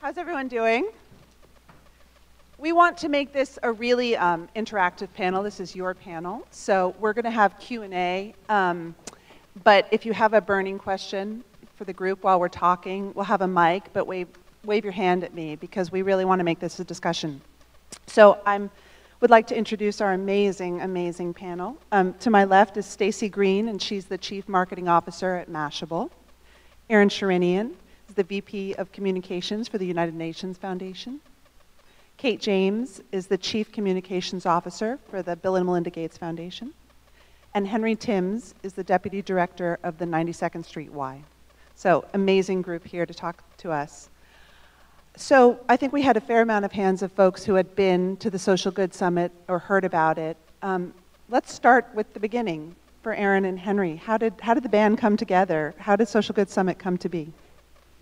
How's everyone doing? We want to make this a really interactive panel. This is your panel. So we're going to have Q&A. But if you have a burning question for the group while we're talking, we'll have a mic, but wave your hand at me because we really want to make this a discussion. So I would like to introduce our amazing, amazing panel. To my left is Stacy Green, and she's the Chief Marketing Officer at Mashable. Sherinian is the VP of Communications for the United Nations Foundation. Kate James is the Chief Communications Officer for the Bill and Melinda Gates Foundation. And Henry Timms is the Deputy Director of the 92nd Street Y. So, amazing group here to talk to us. So, I think we had a fair amount of hands of folks who had been to the Social Good Summit or heard about it. Let's start with the beginning for Aaron and Henry. How did the band come together? How did Social Good Summit come to be?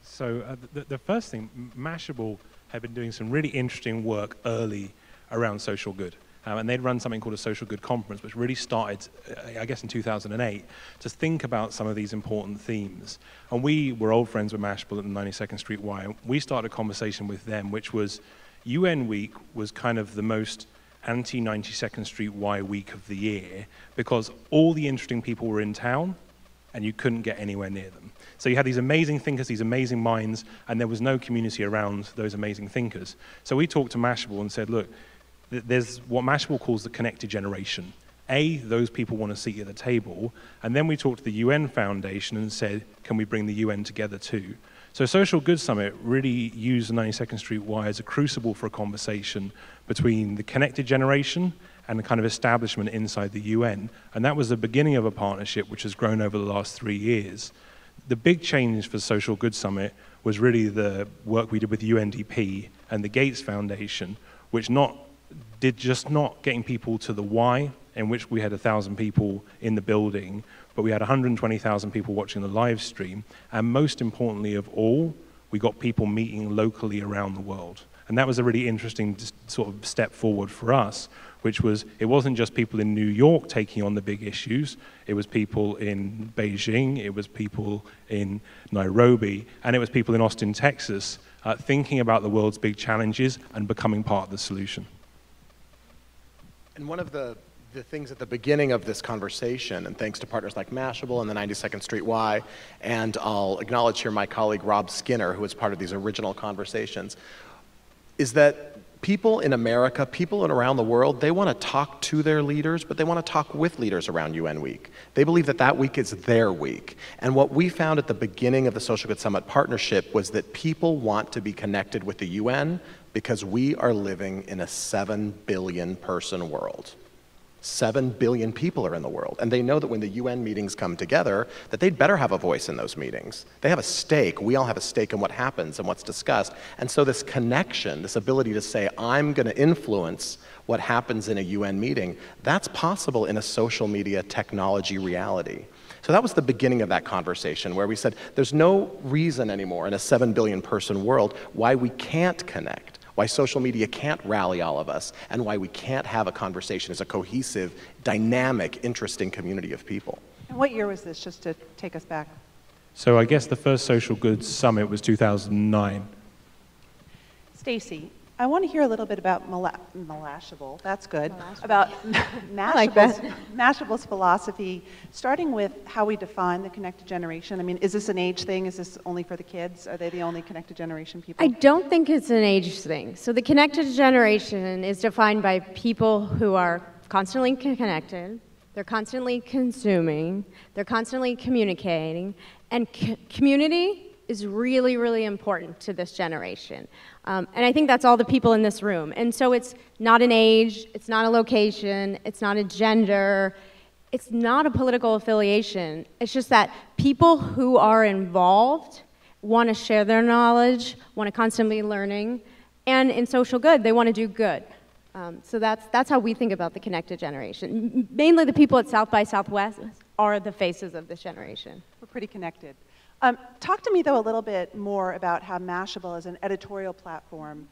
So, the first thing, Mashable had been doing some really interesting work early around social good. And they'd run something called a Social Good Conference, which really started, I guess, in 2008, to think about some of these important themes. And we were old friends with Mashable at the 92nd Street Y. And we started a conversation with them, which was UN Week was kind of the most anti-92nd Street Y week of the year, because all the interesting people were in town, and you couldn't get anywhere near them. So you had these amazing thinkers, these amazing minds, and there was no community around those amazing thinkers. So we talked to Mashable and said, look, there's what Mashable calls the connected generation. Those people want a seat at the table, and then we talked to the UN Foundation and said, can we bring the UN together too? So Social Good Summit really used the 92nd Street Y as a crucible for a conversation between the connected generation and the kind of establishment inside the UN. And that was the beginning of a partnership which has grown over the last 3 years. The big change for Social Good Summit was really the work we did with UNDP and the Gates Foundation, which not getting people to the Y, in which we had 1,000 people in the building, but we had 120,000 people watching the live stream. And most importantly of all, we got people meeting locally around the world. And that was a really interesting sort of step forward for us, which was, it wasn't just people in New York taking on the big issues, it was people in Beijing, it was people in Nairobi, and it was people in Austin, Texas, thinking about the world's big challenges and becoming part of the solution. And one of the things at the beginning of this conversation, and thanks to partners like Mashable and the 92nd Street Y, and I'll acknowledge here my colleague Rob Skinner, who was part of these original conversations, is that people in America, people around the world, they want to talk to their leaders, but they want to talk with leaders around UN Week. They believe that that week is their week. And what we found at the beginning of the Social Good Summit partnership was that people want to be connected with the UN because we are living in a 7 billion person world. 7 billion people are in the world, and they know that when the UN meetings come together, that they'd better have a voice in those meetings. They have a stake. We all have a stake in what happens and what's discussed. And so this connection, this ability to say, I'm going to influence what happens in a UN meeting, that's possible in a social media technology reality. So that was the beginning of that conversation, where we said, there's no reason anymore in a 7 billion person world why we can't connect, why social media can't rally all of us, and why we can't have a conversation as a cohesive, dynamic, interesting community of people. And what year was this, just to take us back? So I guess the first Social Good Summit was 2009. Stacy, I want to hear a little bit about Mashable. That's good. Mashable. About like that. Mashable's philosophy, starting with how we define the connected generation. I mean, is this an age thing? Is this only for the kids? Are they the only connected generation people? I don't think it's an age thing. So the connected generation is defined by people who are constantly connected, they're constantly consuming, they're constantly communicating, and community is really, really important to this generation. And I think that's all the people in this room. And so it's not an age, it's not a location, it's not a gender, it's not a political affiliation. It's just that people who are involved want to share their knowledge, want to constantly learning, and in social good, they want to do good. So that's how we think about the connected generation. Mainly the people at South by Southwest are the faces of this generation. We're pretty connected. Talk to me, though, a little bit more about how Mashable, as an editorial platform,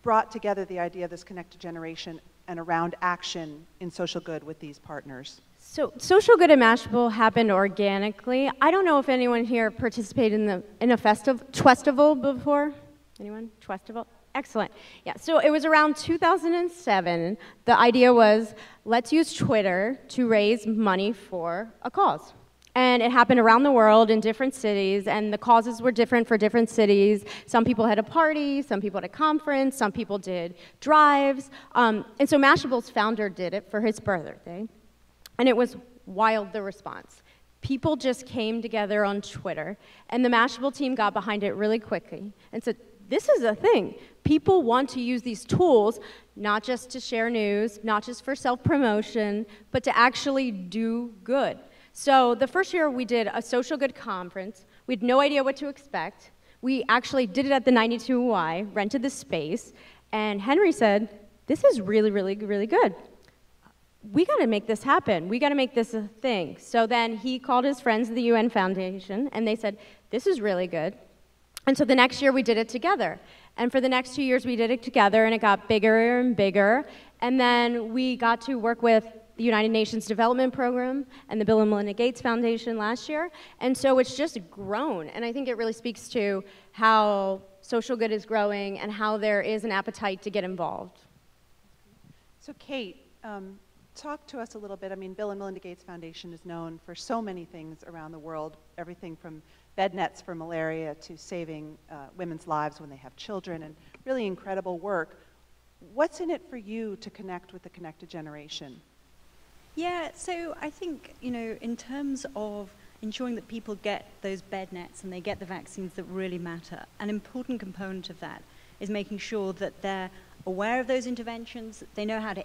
brought together the idea of this connected generation and around action in social good with these partners. So social good at Mashable happened organically. I don't know if anyone here participated in a festival before. Anyone? Festival? Excellent. Yeah, so it was around 2007. The idea was, let's use Twitter to raise money for a cause. And it happened around the world in different cities, and the causes were different for different cities. Some people had a party, some people had a conference, some people did drives. And so Mashable's founder did it for his birthday. And it was wild, the response. People just came together on Twitter, and the Mashable team got behind it really quickly and said, this is a thing. People want to use these tools, not just to share news, not just for self-promotion, but to actually do good. So the first year we did a social good conference. We had no idea what to expect. We actually did it at the 92Y, rented the space, and Henry said, this is really, really, really good. We got to make this happen. We got to make this a thing. So then he called his friends at the UN Foundation, and they said, this is really good. And so the next year we did it together. And for the next 2 years we did it together, and it got bigger and bigger. And then we got to work with the United Nations Development Program and the Bill and Melinda Gates Foundation last year. And so it's just grown. And I think it really speaks to how social good is growing and how there is an appetite to get involved. So Kate, talk to us a little bit. I mean, Bill and Melinda Gates Foundation is known for so many things around the world, everything from bed nets for malaria to saving women's lives when they have children, and really incredible work. What's in it for you to connect with the connected generation? Yeah, so I think, you know, in terms of ensuring that people get those bed nets and they get the vaccines that really matter, an important component of that is making sure that they're aware of those interventions, they know how to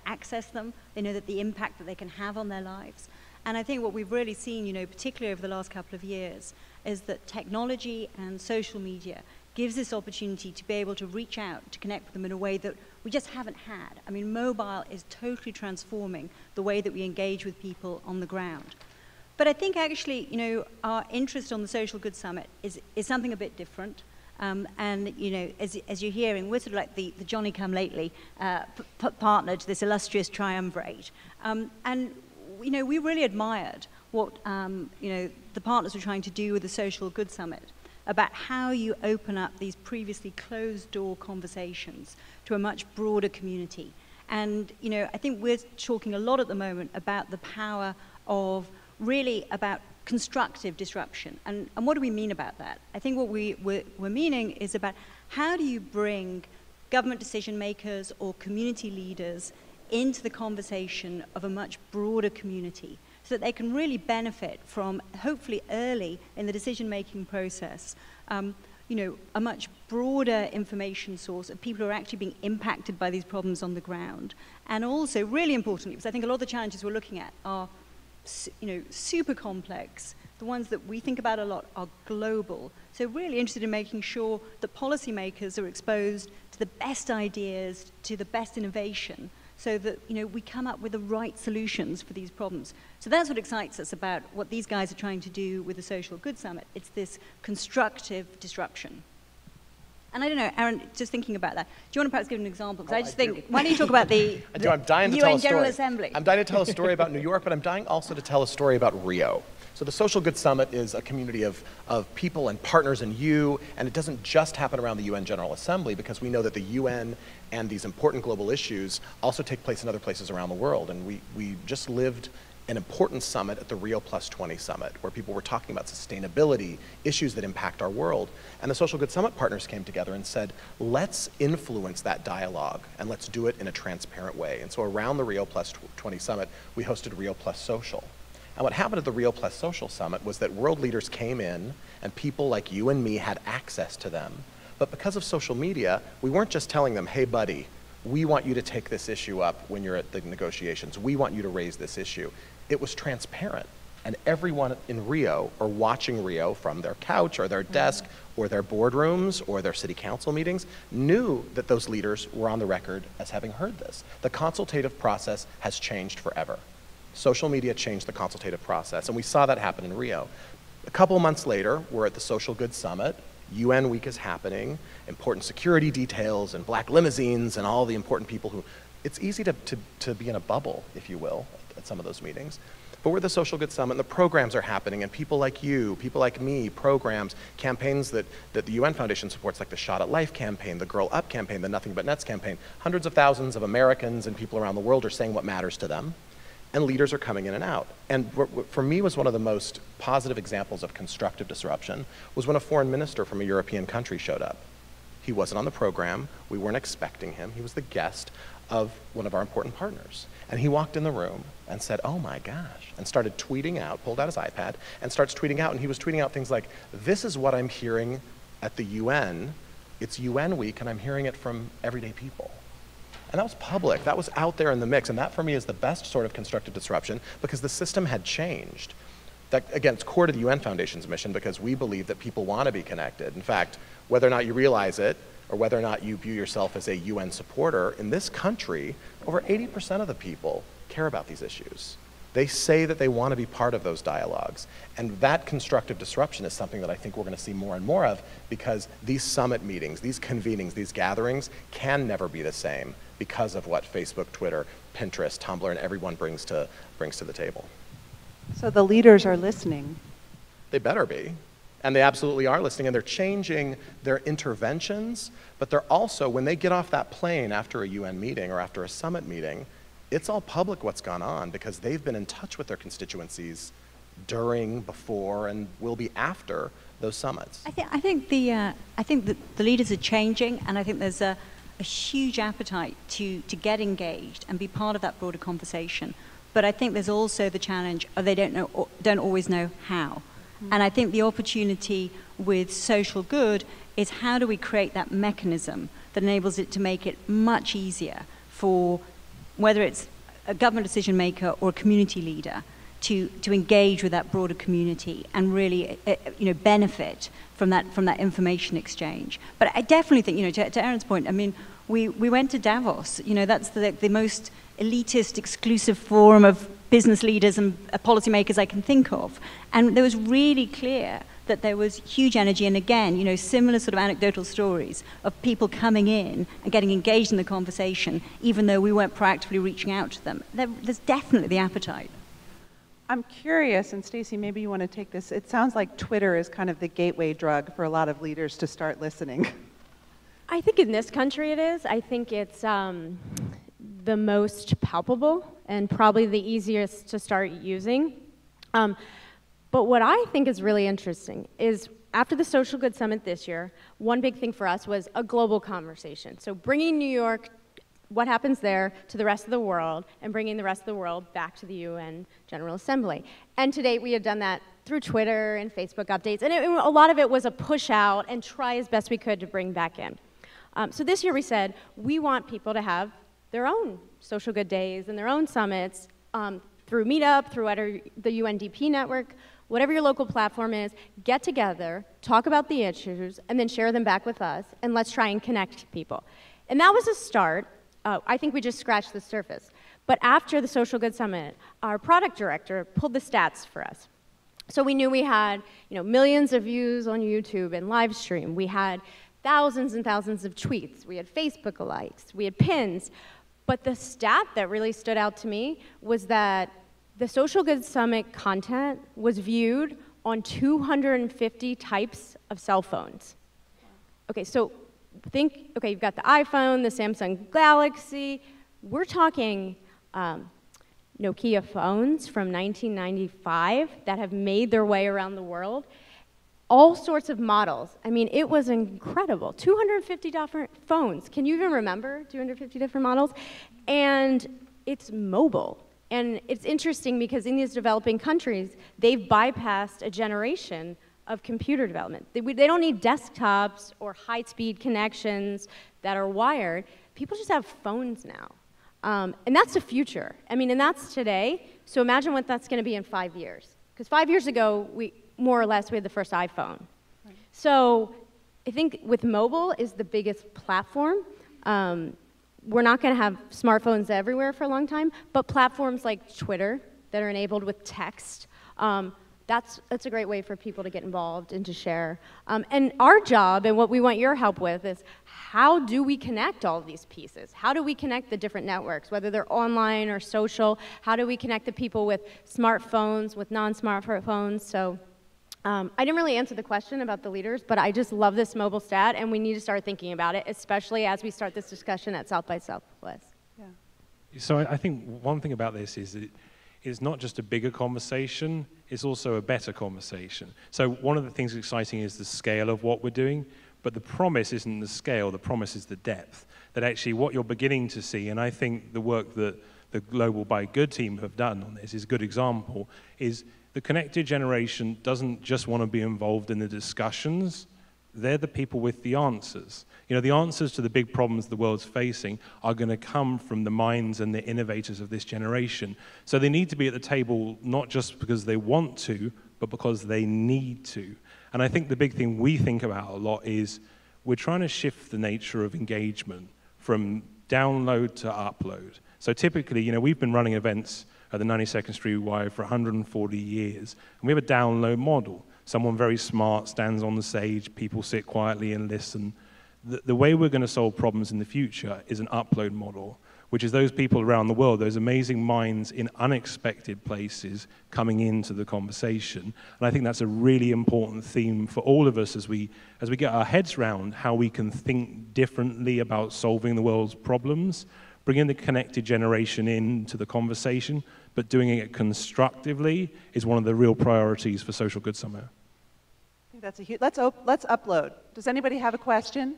access them, they know that the impact that they can have on their lives. And I think what we've really seen, you know, particularly over the last couple of years, is that technology and social media gives this opportunity to be able to reach out, to connect with them in a way that we just haven't had. I mean, mobile is totally transforming the way that we engage with people on the ground. But I think actually, you know, our interest on the Social Good Summit is something a bit different. And, you know, as you're hearing, we're sort of like the Johnny-come-lately partner to this illustrious triumvirate. And, you know, we really admired what, you know, the partners were trying to do with the Social Good Summit, about how you open up these previously closed-door conversations to a much broader community. And, you know, I think we're talking a lot at the moment about the power of really about constructive disruption. And what do we mean about that? I think what we're meaning is about how do you bring government decision makers or community leaders into the conversation of a much broader community so that they can really benefit from, hopefully early in the decision-making process, you know, a much broader information source of people who are actually being impacted by these problems on the ground. And also, really importantly, because I think a lot of the challenges we're looking at are, you know, super complex. The ones that we think about a lot are global. So really interested in making sure that policymakers are exposed to the best ideas, to the best innovation, so that, you know, we come up with the right solutions for these problems. So that's what excites us about what these guys are trying to do with the Social Good Summit. It's this constructive disruption. And I don't know, Aaron, just thinking about that, do you want to perhaps give an example? Because I just think, why don't you talk about the UN General Assembly? I'm dying to tell a story about New York, but I'm dying also to tell a story about Rio. So the Social Good Summit is a community of people and partners and you, and it doesn't just happen around the UN General Assembly, because we know that the UN and these important global issues also take place in other places around the world. And we just lived an important summit at the Rio Plus 20 Summit, where people were talking about sustainability, issues that impact our world. And the Social Good Summit partners came together and said, let's influence that dialogue, and let's do it in a transparent way. And so around the Rio Plus 20 Summit, we hosted Rio Plus Social. And what happened at the Rio Plus Social Summit was that world leaders came in, and people like you and me had access to them. But because of social media, we weren't just telling them, hey buddy, we want you to take this issue up when you're at the negotiations. We want you to raise this issue. It was transparent. And everyone in Rio, or watching Rio from their couch or their desk or their boardrooms or their city council meetings, knew that those leaders were on the record as having heard this. The consultative process has changed forever. Social media changed the consultative process, and we saw that happen in Rio. A couple months later, we're at the Social Good Summit. UN Week is happening, important security details and black limousines and all the important people who, it's easy to be in a bubble, if you will, at some of those meetings. But we're the Social Good Summit, and the programs are happening, and people like you, people like me, programs, campaigns that the UN Foundation supports, like the Shot at Life campaign, the Girl Up campaign, the Nothing But Nets campaign. Hundreds of thousands of Americans and people around the world are saying what matters to them, and leaders are coming in and out. And for me, was one of the most positive examples of constructive disruption was when a foreign minister from a European country showed up. He wasn't on the program, we weren't expecting him, he was the guest of one of our important partners. And he walked in the room and said, oh my gosh, and started tweeting out, pulled out his iPad, and starts tweeting out, and he was tweeting out things like, this is what I'm hearing at the UN, it's UN week, and I'm hearing it from everyday people. And that was public, that was out there in the mix, and that for me is the best sort of constructive disruption because the system had changed. That, again, it's core to the UN Foundation's mission because we believe that people want to be connected. In fact, whether or not you realize it, or whether or not you view yourself as a UN supporter, in this country, over 80% of the people care about these issues. They say that they want to be part of those dialogues. And that constructive disruption is something that I think we're going to see more and more of because these summit meetings, these convenings, these gatherings can never be the same because of what Facebook, Twitter, Pinterest, Tumblr, and everyone brings to the table. So the leaders are listening. They better be. And they absolutely are listening, and they're changing their interventions, but they're also, when they get off that plane after a UN meeting or after a summit meeting, it's all public what's gone on because they've been in touch with their constituencies during, before, and will be after those summits. I think the leaders are changing, and I think there's a huge appetite to get engaged and be part of that broader conversation. But I think there's also the challenge of they don't always know how. And I think the opportunity with social good is how do we create that mechanism that enables it to make it much easier for whether it's a government decision maker or a community leader to engage with that broader community and really benefit from that information exchange. But I definitely think, to Aaron's point, I mean, we went to Davos. That's the most elitist, exclusive forum of business leaders and policymakers I can think of. And there was really clear that there was huge energy, and again, similar sort of anecdotal stories of people coming in and getting engaged in the conversation, even though we weren't proactively reaching out to them. There's definitely the appetite. I'm curious, and Stacy, maybe you want to take this. It sounds like Twitter is kind of the gateway drug for a lot of leaders to start listening. I think in this country it is. I think it's the most palpable and probably the easiest to start using. But what I think is really interesting is after the Social Good Summit this year, one big thing for us was a global conversation. So bringing New York, what happens there, to the rest of the world, and bringing the rest of the world back to the UN General Assembly. And to date, we had done that through Twitter and Facebook updates, and a lot of it was a push out and try as best we could to bring back in. So this year we said, we want people to have their own social good days and their own summits through Meetup, through the UNDP network, whatever your local platform is, get together, talk about the issues, and then share them back with us, and let's try and connect people. And that was a start. I think we just scratched the surface. But after the Social Good Summit, our product director pulled the stats for us. So we knew we had millions of views on YouTube and live stream. We had thousands and thousands of tweets. We had Facebook likes. We had pins. But the stat that really stood out to me was that the Social Good Summit content was viewed on 250 types of cell phones. Okay, so think, okay, you've got the iPhone, the Samsung Galaxy. We're talking Nokia phones from 1995 that have made their way around the world. All sorts of models. I mean, it was incredible. 250 different phones. Can you even remember 250 different models? And it's mobile. And it's interesting because in these developing countries, they've bypassed a generation of computer development. They don't need desktops or high-speed connections that are wired. People just have phones now. And that's the future. I mean, and that's today. So imagine what that's going to be in 5 years. Because 5 years ago, more or less, we had the first iPhone. Right. So I think with mobile is the biggest platform. We're not going to have smartphones everywhere for a long time, but platforms like Twitter that are enabled with text, that that's a great way for people to get involved and to share. And our job and what we want your help with is how do we connect all of these pieces? How do we connect the different networks, whether they're online or social? How do we connect the people with smartphones, with non-smartphones? So I didn't really answer the question about the leaders, but I just love this mobile stat, and we need to start thinking about it, especially as we start this discussion at South by Southwest. Yeah. So I think one thing about this is that it's not just a bigger conversation, it's also a better conversation. So one of the things exciting is the scale of what we're doing, but the promise isn't the scale, the promise is the depth. That actually what you're beginning to see, and I think the work that the Global by Good team have done on this is a good example, is the connected generation doesn't just want to be involved in the discussions, they're the people with the answers. You know, the answers to the big problems the world's facing are going to come from the minds and the innovators of this generation. So they need to be at the table not just because they want to, but because they need to. And I think the big thing we think about a lot is we're trying to shift the nature of engagement from download to upload. So typically, you know, we've been running events at the 92nd Street Y for 140 years, and we have a download model. Someone very smart stands on the stage, people sit quietly and listen. The way we're going to solve problems in the future is an upload model, which is those people around the world, those amazing minds in unexpected places coming into the conversation. And I think that's a really important theme for all of us as we get our heads around how we can think differently about solving the world's problems, bringing the connected generation into the conversation, but doing it constructively is one of the real priorities for Social Good Summit. I think that's a huge, let's upload. Does anybody have a question?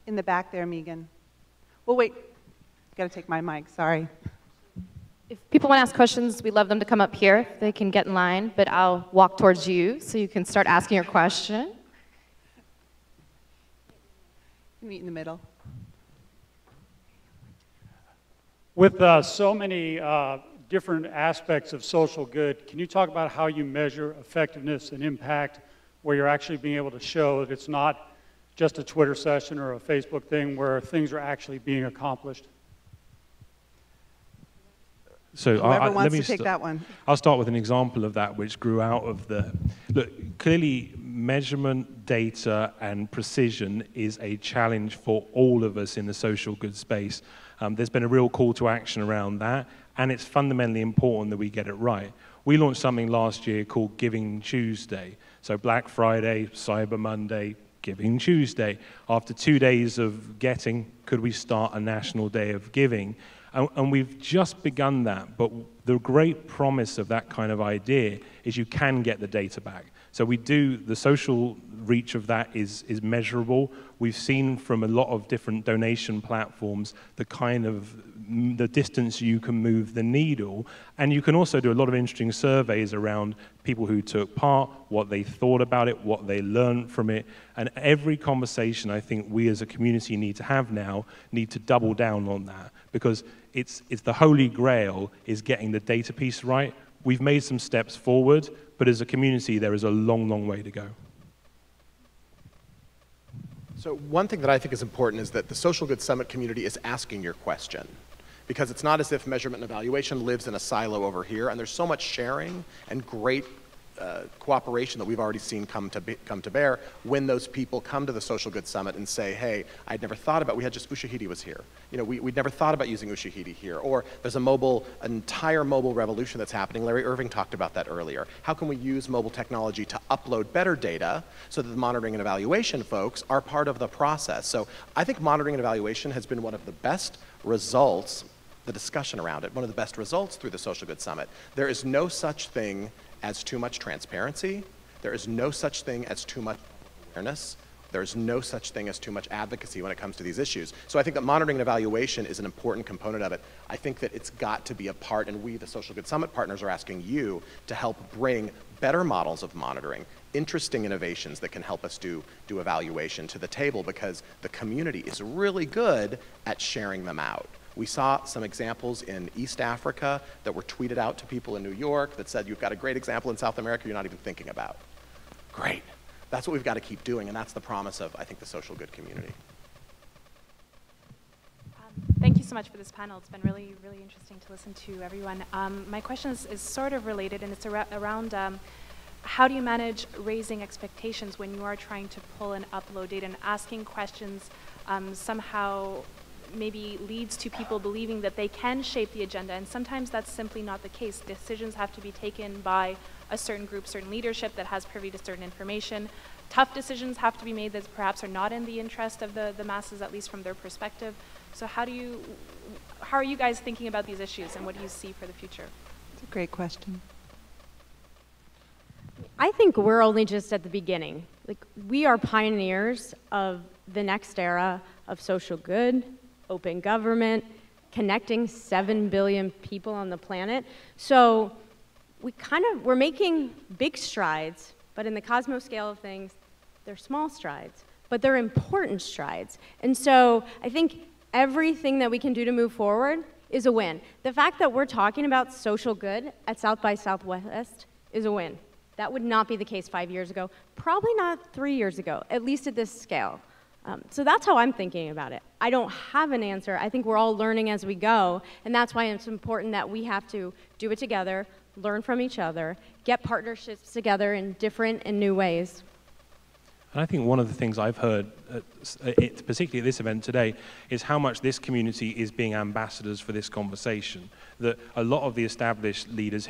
In the back there, Megan. Well, wait, gotta take my mic, sorry. If people want to ask questions, we'd love them to come up here. They can get in line, but I'll walk towards you so you can start asking your question. Meet in the middle. With so many different aspects of social good, can you talk about how you measure effectiveness and impact, where you're actually being able to show that it's not just a Twitter session or a Facebook thing, where things are actually being accomplished? So Whoever wants to take that one. I'll start with an example of that which grew out of the, look, clearly measurement, data, and precision is a challenge for all of us in the social good space. There's been a real call to action around that, and it's fundamentally important that we get it right. We launched something last year called Giving Tuesday. So Black Friday, Cyber Monday, Giving Tuesday. After 2 days of getting, could we start a national day of giving? And we've just begun that, but the great promise of that kind of idea is you can get the data back. So we do, the social reach of that is measurable. We've seen from a lot of different donation platforms the distance you can move the needle. And you can also do a lot of interesting surveys around people who took part, what they thought about it, what they learned from it. And every conversation I think we as a community need to have now need to double down on that, because it's the holy grail is getting the data piece right. We've made some steps forward, but as a community, there is a long, long way to go. So one thing that I think is important is that the Social Good Summit community is asking your question, because it's not as if measurement and evaluation lives in a silo over here, and there's so much sharing and great cooperation that we've already seen come to bear when those people come to the Social Good Summit and say, hey, I'd never thought about, we had just Ushahidi was here. You know, we'd never thought about using Ushahidi here. Or there's an entire mobile revolution that's happening. Larry Irving talked about that earlier. How can we use mobile technology to upload better data so that the monitoring and evaluation folks are part of the process? So I think monitoring and evaluation has been one of the best results, the discussion around it, one of the best results through the Social Good Summit. There is no such thing as too much transparency. There is no such thing as too much awareness. There's no such thing as too much advocacy when it comes to these issues. So I think that monitoring and evaluation is an important component of it. I think that it's got to be a part, and we, the Social Good Summit partners, are asking you to help bring better models of monitoring, interesting innovations that can help us do evaluation to the table, because the community is really good at sharing them out. We saw some examples in East Africa that were tweeted out to people in New York that said, you've got a great example in South America you're not even thinking about. Great. That's what we've got to keep doing, and that's the promise of, I think, the social good community. Thank you so much for this panel. It's been really, really interesting to listen to everyone. My question is sort of related, and it's around how do you manage raising expectations when you are trying to pull and upload data, and asking questions somehow maybe leads to people believing that they can shape the agenda, and sometimes that's simply not the case. Decisions have to be taken by a certain group, certain leadership that has privy to certain information. Tough decisions have to be made that perhaps are not in the interest of the masses, at least from their perspective. So how are you guys thinking about these issues, and what do you see for the future? It's a great question. I think we're only just at the beginning. Like, we are pioneers of the next era of social good, open government, connecting 7 billion people on the planet. So we're making big strides, but in the cosmos scale of things, they're small strides, but they're important strides. And so I think everything that we can do to move forward is a win. The fact that we're talking about social good at South by Southwest is a win. That would not be the case 5 years ago, probably not 3 years ago, at least at this scale. So that's how I'm thinking about it. I don't have an answer. I think we're all learning as we go, and that's why it's important that we have to do it together, learn from each other, get partnerships together in different and new ways. And I think one of the things I've heard, particularly at this event today, is how much this community is being ambassadors for this conversation. That a lot of the established leaders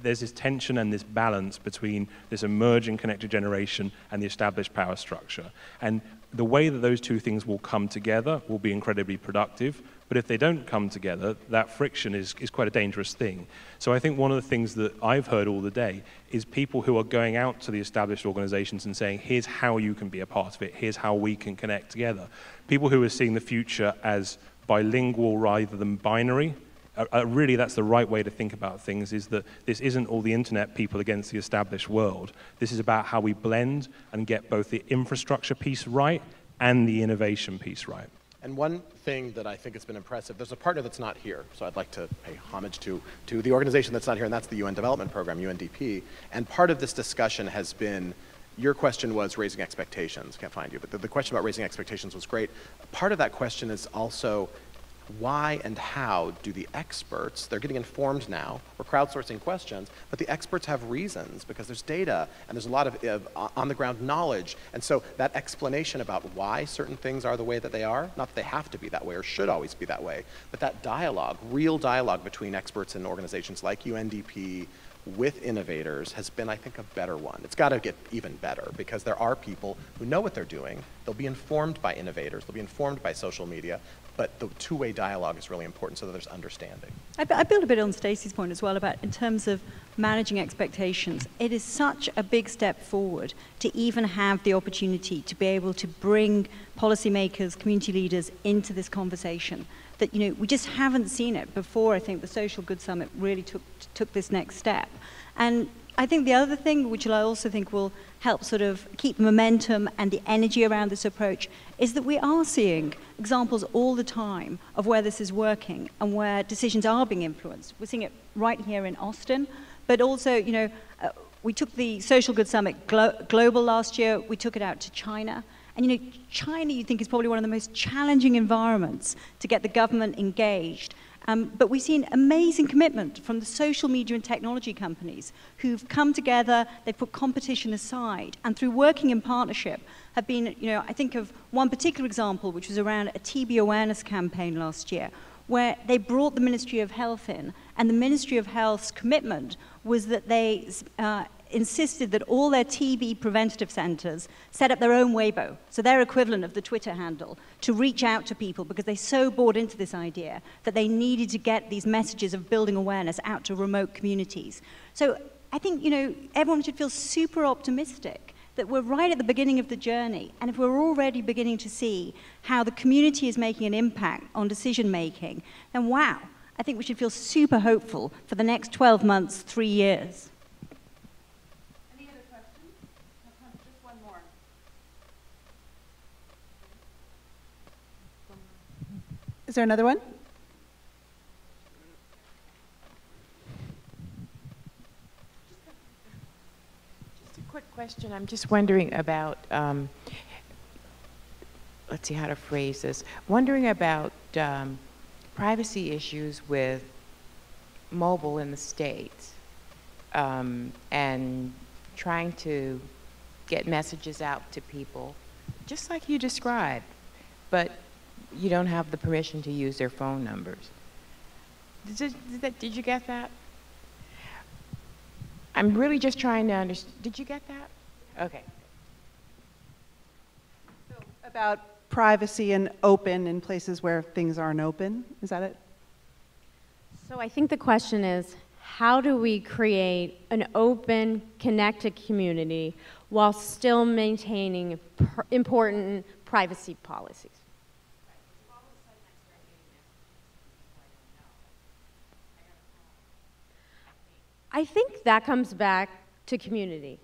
there's this tension and this balance between this emerging connected generation and the established power structure. And the way that those two things will come together will be incredibly productive. But if they don't come together, that friction is quite a dangerous thing. So I think one of the things that I've heard all the day is people who are going out to the established organizations and saying, here's how you can be a part of it, here's how we can connect together. People who are seeing the future as bilingual rather than binary, really that's the right way to think about things, is that this isn't all the internet people against the established world. This is about how we blend and get both the infrastructure piece right and the innovation piece right. And one thing that I think has been impressive, there's a partner that's not here, so I'd like to pay homage to the organization that's not here, and that's the UN Development Program, UNDP. And part of this discussion has been, your question was raising expectations, can't find you, but the question about raising expectations was great. Part of that question is also, why and how do the experts, they're getting informed now, we're crowdsourcing questions, but the experts have reasons because there's data and there's a lot of on-the-ground knowledge. And so that explanation about why certain things are the way that they are, not that they have to be that way or should always be that way, but that dialogue, real dialogue between experts and organizations like UNDP with innovators has been, I think, a better one. It's got to get even better because there are people who know what they're doing. They'll be informed by innovators. They'll be informed by social media. But the two-way dialogue is really important so that there's understanding. I build a bit on Stacy's point as well about in terms of managing expectations. It is such a big step forward to even have the opportunity to be able to bring policymakers, community leaders into this conversation that, you know, we just haven't seen it before. I think the Social Good Summit really took this next step. And I think the other thing, which I also think will help sort of keep momentum and the energy around this approach, is that we are seeing examples all the time of where this is working and where decisions are being influenced. We're seeing it right here in Austin, but also, you know, we took the Social Good Summit global last year. We took it out to China. And, you know, China, you think, is probably one of the most challenging environments to get the government engaged. But we've seen amazing commitment from the social media and technology companies who've come together, they've put competition aside, and through working in partnership have been, you know, I think of one particular example, which was around a TB awareness campaign last year, where they brought the Ministry of Health in, and the Ministry of Health's commitment was that they insisted that all their TB preventative centers set up their own Weibo, so their equivalent of the Twitter handle, to reach out to people because they so bought into this idea that they needed to get these messages of building awareness out to remote communities. So I think, you know, everyone should feel super optimistic that we're right at the beginning of the journey, and if we're already beginning to see how the community is making an impact on decision making, then wow, I think we should feel super hopeful for the next 12 months, 3 years. Is there another one? Just a quick question. I'm just wondering about, let's see how to phrase this. Wondering about privacy issues with mobile in the States, and trying to get messages out to people, just like you described, but you don't have the permission to use their phone numbers. Did you get that? I'm really just trying to understand. Did you get that? Okay. So about privacy and open in places where things aren't open, is that it? So I think the question is, how do we create an open, connected community while still maintaining important privacy policies? I think that comes back to community,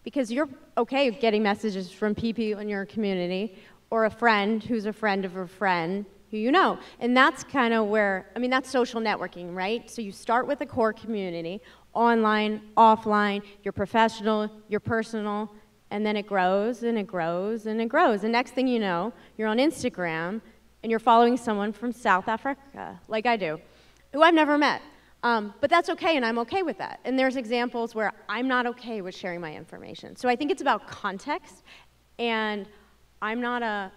because you're okay getting messages from people in your community or a friend who's a friend of a friend who you know. And that's kind of where, I mean, that's social networking, right? So you start with a core community, online, offline, your professional, your personal, and then it grows and it grows and it grows. And next thing you know, you're on Instagram and you're following someone from South Africa, like I do, who I've never met. But that's okay, and I'm okay with that. And there's examples where I'm not okay with sharing my information. So I think it's about context, and I'm not a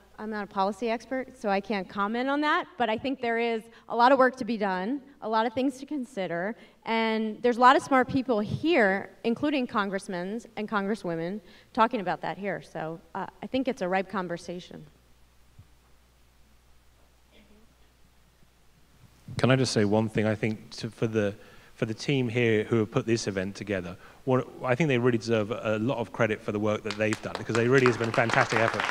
policy expert, so I can't comment on that, but I think there is a lot of work to be done, a lot of things to consider, and there's a lot of smart people here, including congressmen and congresswomen, talking about that here. So I think it's a ripe conversation. Can I just say one thing? I think for the team here who have put this event together, I think they really deserve a lot of credit for the work that they've done, because they really has been a fantastic effort.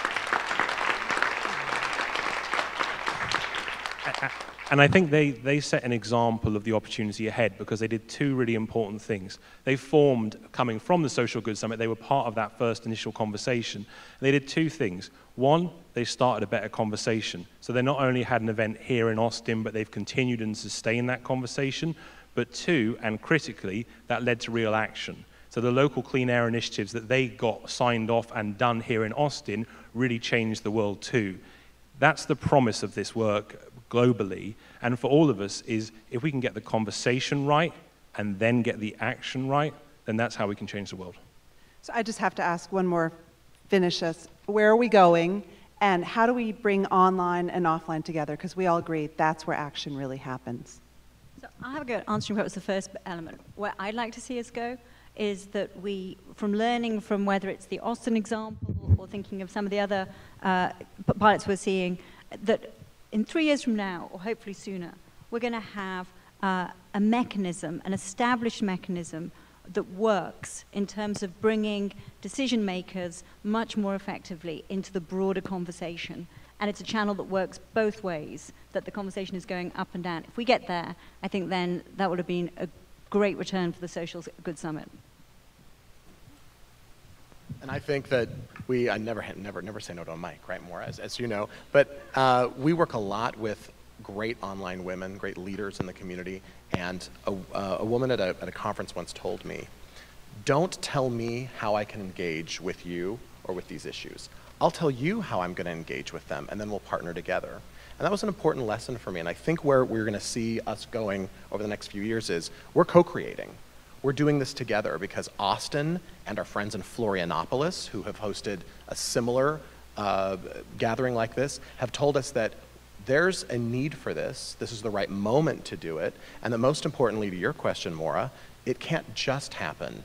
And I think they set an example of the opportunity ahead, because they did two really important things. They formed, coming from the Social Good Summit, they were part of that first initial conversation. They did two things. One, they started a better conversation. So they not only had an event here in Austin, but they've continued and sustained that conversation. But two, and critically, that led to real action. So the local clean air initiatives that they got signed off and done here in Austin really changed the world too. That's the promise of this work globally, and for all of us, is if we can get the conversation right and then get the action right, then that's how we can change the world. So I just have to ask one more, finish us. Where are we going, and how do we bring online and offline together? Because we all agree that's where action really happens. So I have a go at answering what was the first element. Where I'd like to see us go is that we, from learning from whether it's the Austin example or thinking of some of the other pilots we're seeing, that in 3 years from now, or hopefully sooner, we're going to have a mechanism, an established mechanism that works in terms of bringing decision makers much more effectively into the broader conversation. And it's a channel that works both ways, that the conversation is going up and down. If we get there, I think then that would have been a great return for the Social Good Summit. And I think that I never say no to a mic, right, Morra, as you know. But we work a lot with great online women, great leaders in the community. And a woman at a conference once told me, don't tell me how I can engage with you or with these issues. I'll tell you how I'm going to engage with them, and then we'll partner together. And that was an important lesson for me. And I think where we're going to see us going over the next few years is we're co-creating. We're doing this together because Austin and our friends in Florianopolis, who have hosted a similar gathering like this, have told us that there's a need for this. This is the right moment to do it. And that most importantly, to your question, Morra, it can't just happen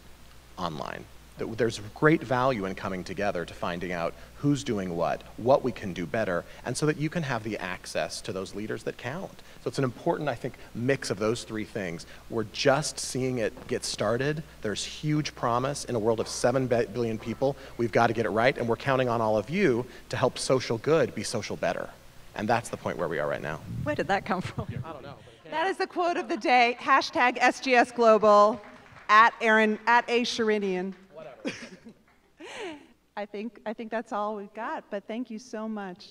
online. There's great value in coming together to finding out who's doing what we can do better, and so that you can have the access to those leaders that count. So it's an important, I think, mix of those three things. We're just seeing it get started. There's huge promise in a world of 7 billion people. We've got to get it right, and we're counting on all of you to help social good be social better. And that's the point where we are right now. Where did that come from? I don't know. That is the quote of the day. Hashtag SGSGlobal, at A Sherinian. I think that's all we've got, but thank you so much.